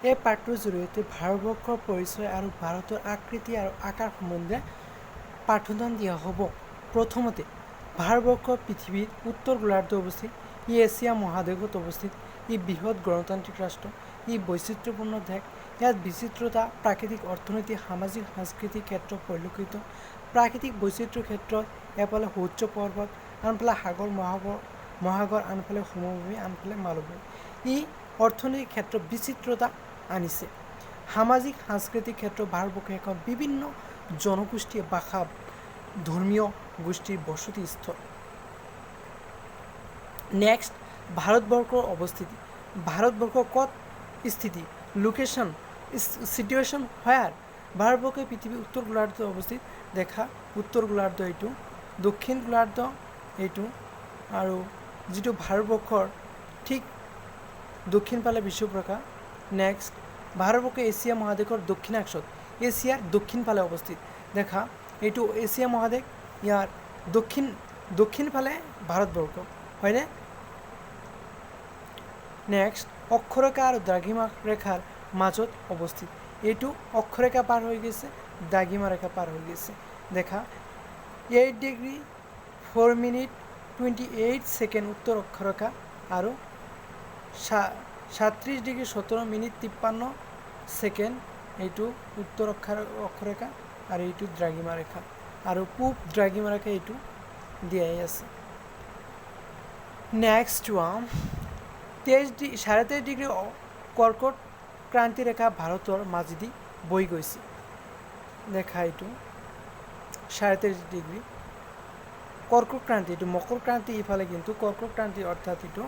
এই পাঠটোৰ জৰিয়তে ভাৰতবৰ্ষৰ পৰিচয় আৰু ভাৰতৰ আকৃতি আৰু আকাৰ সম্বন্ধে পাঠদান দিয়া হ'ব। প্ৰথমতে ভাৰতবৰ্ষ পৃথিৱীৰ উত্তৰ গোলাৰ্ধত অৱস্থিত। ই এছিয়া মহাদেশত অৱস্থিত। ই বৃহৎ গণতান্ত্ৰিক ৰাষ্ট্ৰ। ই বৈচিত্ৰ্যপূৰ্ণ দেশ। ইয়াত বিচিত্ৰতা প্ৰাকৃতিক, অৰ্থনৈতিক, সামাজিক, সাংস্কৃতিক ক্ষেত্ৰত পৰিলক্ষিত। প্ৰাকৃতিক বৈচিত্ৰ্যৰ ক্ষেত্ৰত এফালে সূৰ্য পৰ্বত, আনফালে সাগৰ মহাসাগৰ, আনফালে সমভূমি, আনফালে মালভূমি। ই অৰ্থনৈতিক ক্ষেত্ৰত বিচিত্ৰতা আনিছে। সামাজিক সাংস্কৃতিক ক্ষেত্ৰত ভাৰতবৰ্ষ এখন বিভিন্ন জনগোষ্ঠীয় ভাষা ধৰ্মীয় গোষ্ঠীৰ বসতিস্থল। নেক্সট, ভাৰতবৰ্ষৰ অৱস্থিতি। ভাৰতবৰ্ষ ক'ত স্থিতি? লোকেশ্যন, চিটুৱেশ্যন হোৱাৰ। ভাৰতবৰ্ষ পৃথিৱীৰ উত্তৰ গোলাৰ্ধত অৱস্থিত। দেখা, উত্তৰ গোলাৰ্ধ এইটো, দক্ষিণ গোলাৰ্ধ এইটো, আৰু যিটো ভাৰতবৰ্ষৰ ঠিক দক্ষিণ ফালে বিশ্বপ্ৰকাশ। নেক্সট, ভাৰতবৰ্ষ এছিয়া মহাদেশৰ দক্ষিণাংশত, এছিয়াৰ দক্ষিণ ফালে অৱস্থিত। দেখা, এইটো এছিয়া মহাদেশ, ইয়াৰ দক্ষিণ ফালে ভাৰতবৰ্ষ, হয়নে? নেক্সট, অক্ষৰেখা আৰু দ্ৰাঘিমা ৰেখাৰ মাজত অৱস্থিত। এইটো অক্ষৰেখা পাৰ হৈ গৈছে, দ্ৰাঘিমা ৰেখা পাৰ হৈ গৈছে। দেখা, 8 ডিগ্ৰী 4 মিনিট 28 ছেকেণ্ড উত্তৰ অক্ষৰেখা, আৰু 37 ডিগ্ৰী 17 মিনিট 53 ছেকেণ্ড এইটো উত্তৰ অক্ষৰেখা, আৰু এইটো দ্ৰাঘিমা ৰেখা, আৰু পূব দ্ৰাঘিমা ৰেখা এইটো দিয়াই আছে। নেক্সট ওৱান, 23.5 ডিগ্ৰী কৰ্কট ক্ৰান্তি ৰেখা ভাৰতৰ মাজেদি বৈ গৈছে। দেখা, এইটো 23.5 ডিগ্ৰী কৰ্কট ক্ৰান্তি, এইটো মকৰ ক্ৰান্তি ইফালে, কিন্তু কৰ্কট ক্ৰান্তি অৰ্থাৎ এইটো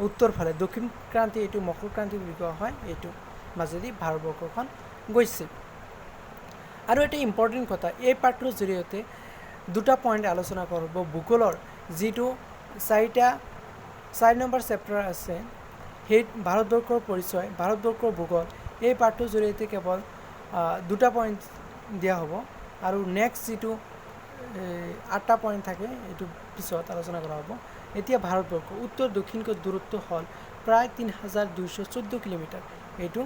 উত্তৰ ফালে, দক্ষিণ ক্ৰান্তি এইটো মকৰ ক্ৰান্তি বুলি কোৱা হয়। এইটো মাজেদি ভাৰতবৰ্ষখন গৈছে। আৰু এটা ইম্পৰ্টেণ্ট কথা, এই পাঠটোৰ জৰিয়তে দুটা পইণ্ট আলোচনা কৰিব। ভূগোলৰ যিটো 4 নম্বৰ চেপ্টাৰ আছে, সেই ভাৰতবৰ্ষৰ পৰিচয়, ভাৰতবৰ্ষৰ ভূগোল, এই পাঠটোৰ জৰিয়তে কেৱল দুটা পইণ্ট দিয়া হ'ব। আৰু নেক্সট যিটো 8টা পইণ্ট থাকে, এইটো পিছত আলোচনা কৰা হ'ব। এতিয়া ভাৰতবৰ্ষ উত্তৰ দক্ষিণকৈ দূৰত্ব হ'ল প্ৰায় 3214 কিলোমিটাৰ। এইটো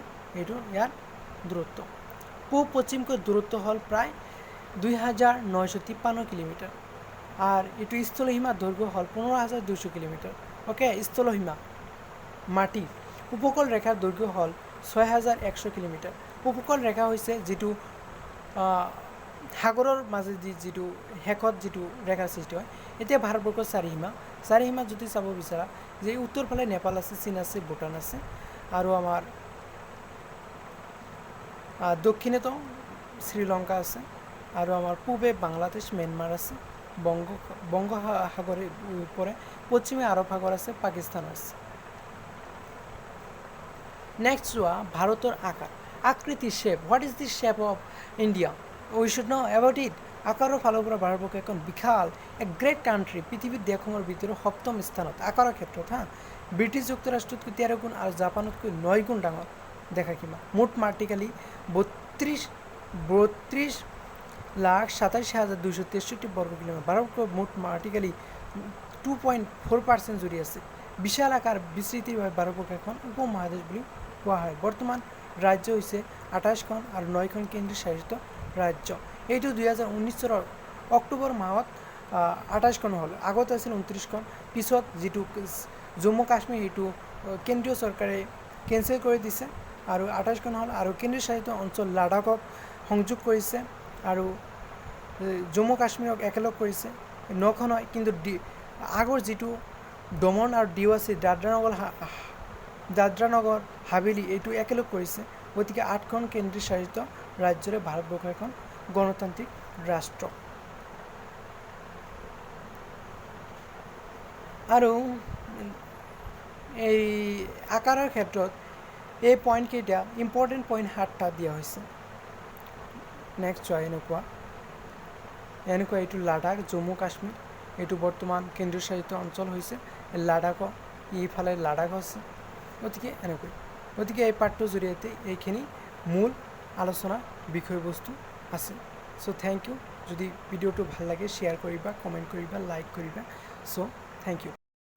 ইয়াৰ দূৰত্ব। পূব পশ্চিমকৈ দূৰত্ব হ'ল প্ৰায় 2953 কিলোমিটাৰ। আৰ এইটো স্থলসীমাৰ দৈৰ্ঘ্য হ'ল 15200 কিলোমিটাৰ। অ'কে, স্থলসীমা মাটি। উপকূল ৰেখাৰ দৈৰ্ঘ্য হ'ল 6100 কিলোমিটাৰ। উপকূল ৰেখা হৈছে যিটো সাগৰৰ মাজেদি যিটো শেষত যিটো ৰেখাৰ সৃষ্টি হয়। এতিয়া ভাৰতবৰ্ষৰ চাৰিসীমা যদি চাব বিচাৰা, যে উত্তৰ ফালে নেপাল আছে, চীন আছে, ভূটান আছে, আৰু আমাৰ দক্ষিণেতো শ্ৰীলংকা আছে, আৰু আমাৰ পূবে বাংলাদেশ, ম্যানমাৰ আছে, বংগোপসাগৰে পৰে, পশ্চিমে আৰৱ সাগৰ আছে, পাকিস্তান আছে। নেক্সট চোৱা, ভাৰতৰ আকাৰ, আকৃতি, shape. What is the shape of India? We should know' about it. আকাৰৰ ফালৰ পৰা ভাৰতবৰ্ষ এখন বিশাল গ্ৰেট কাণ্ট্ৰি, পৃথিৱীৰ দেশসমূহৰ ভিতৰত 7ম স্থানত আকাৰৰ ক্ষেত্ৰত। ব্ৰিটিছ যুক্তৰাষ্ট্ৰতকৈ 13 গুণ আৰু জাপানতকৈ 9 গুণ ডাঙৰ। দেখা কিমান? মুঠ মাটিকালি 32,27,263 বৰ্গ কিলোমিটাৰ। ভাৰতবৰ্ষৰ মুঠ মাটিকালি 2.4% জুৰি আছে। বিশাল আকাৰ বিস্তৃতিৰ বাবে ভাৰতবৰ্ষ এখন উপমহাদেশ বুলি কোৱা হয়। বৰ্তমান ৰাজ্য হৈছে 28খন আৰু 9খন কেন্দ্ৰীয় শাসিত ৰাজ্য। এইটো 2019 চনৰ অক্টোবৰ মাহত 28খন হ'ল। আগতে আছিল 29খন। পিছত যিটো জম্মু কাশ্মীৰ, এইটো কেন্দ্ৰীয় চৰকাৰে কেঞ্চেল কৰি দিছে, আৰু 28খন হ'ল। আৰু কেন্দ্ৰীয় শাসিত অঞ্চল লাডাখক সংযোগ কৰিছে, আৰু জম্মু কাশ্মীৰক একেলগ কৰিছে। 9খন হয়, কিন্তু আগৰ যিটো দমন আৰু দিউ আছে, দাদৰা নগৰ হাভেলী, এইটো একেলগ কৰিছে। গতিকে 8খন কেন্দ্ৰীয় শাসিত ৰাজ্যৰে ভাৰতবৰ্ষ এখন গণতান্ত্ৰিক ৰাষ্ট্ৰ। আৰু এই আকাৰৰ ক্ষেত্ৰত এই পইণ্টকেইটা ইম্পৰ্টেণ্ট পইণ্ট 7টা দিয়া হৈছে। নেক্সট চোৱা, এনেকুৱা এইটো লাডাখ, জম্মু কাশ্মীৰ, এইটো বৰ্তমান কেন্দ্ৰীয় শাসিত অঞ্চল হৈছে লাডাখৰ, ইফালে লাডাখ আছে। গতিকে এই পাঠটোৰ জৰিয়তে এইখিনি মূল আলোচনা বিষয়বস্তু আছে। চ' থেংক ইউ। যদি ভিডিঅ'টো ভাল লাগে শ্বেয়াৰ কৰিবা, কমেণ্ট কৰিবা, লাইক কৰিবা। চ' থেংক ইউ।